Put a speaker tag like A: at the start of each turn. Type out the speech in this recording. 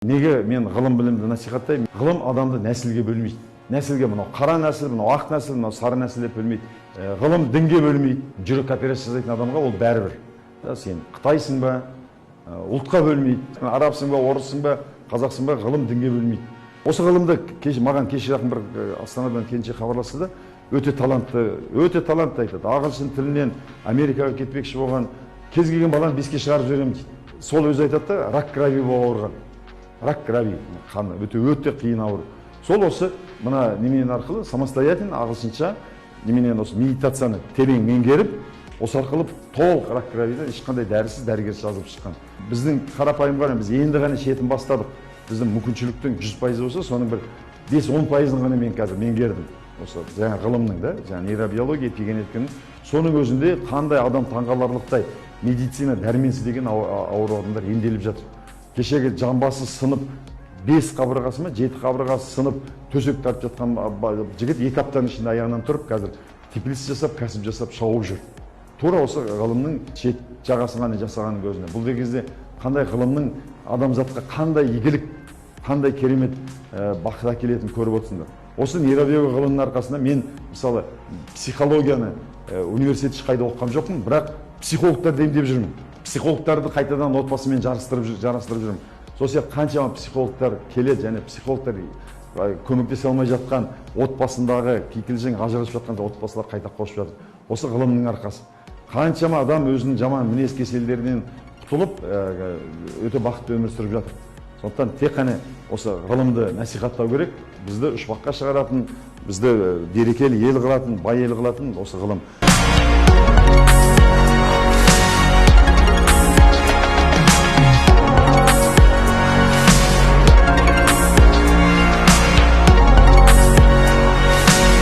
A: Неге мен ғылым білімді насихаттаймын? Ғылым адамды нәсілге бөлмейді. Нәсілге мынау қара нәсіл, мынау ақ нәсіл, мынау сары нәсіл деп бөлмейді. Ғылым дінге бөлмейді. Жүрек операция жасайтын адамға ол бәрібір. Сен Қытайсың ба, ұлтқа бөлмейді. Арабсың ба, орыссың ба, қазақсың ба, ғылым дінге бөлмейді. Осы ғылымды маған кеше жақын бір Астанадан келіншек хабарласты да, өте талантты айтады. Ағылшын тілінен Америкаға кетпекші болған кез келген баланы беске шығарып жіберемін дейді. Сол өзі айтады да, рак рави болып ауырған. Рак рави, қаны өте қиын ауру. Сол осы мына неменен арқылы самостоятельно ағылшынша неменен осы медитацияны терең меңгеріп, осы арқылы толық рак равиді ешқандай дәрісіз дәрігер жазып шыққан. Біздің қарапайым ғана біз енді ғана шетін бастадық. Біздің мүмкіншіліктің 100% болса, соның бір 5-10%-ын ғана мен қазір меңгердім. Осы жаңа ғылымның да, жаңа нейробиология, эпигенетиканың соның өзінде қандай адам таңғаларлықтай медицина дәрменсіз деген ауыр адамдар емделіп жатыр. Кешегі жамбасы сынып, 5 қабырғасы ма, 7 қабырғасы сынып, төсек тартып жатқан жігіт 2 аптаның ішінде аяғынан тұрып, қазір теплица жасап, кәсіп жасап шауып жүр. Тура осы ғылымның шет жағасын ғана жасағанның көзіне. Бұл кезде қандай ғылымның адамзатқа қандай игілік, қандай керемет бақыт әкелетінін көріп отырсыңдар. Осы нейробиология ғылымның арқасында мен мысалы психологияны университет ешқайда оқыған жоқпын, бірақ психологтарды емдеп жүрмін. Психологтарды қайтадан отбасымен жарастырып жүрмін. Сол сияқты қаншама психологтар келеді, және психологтар көмектесе алмай жатқан отбасындағы кикілжің ажырасып жатқан отбасылар қайта қосып жатыр. Осы ғылымның арқасы. Қаншама адам өзінің жаман мінез кеселдерінен құтылып, өте бақытты өмір сүріп жатыр. Сондықтан тек қана осы ғылымды насихаттау керек. Бізді үш баққа шығаратын, бізді берекелі ел қылатын, бай ел қылатын осы ғылым.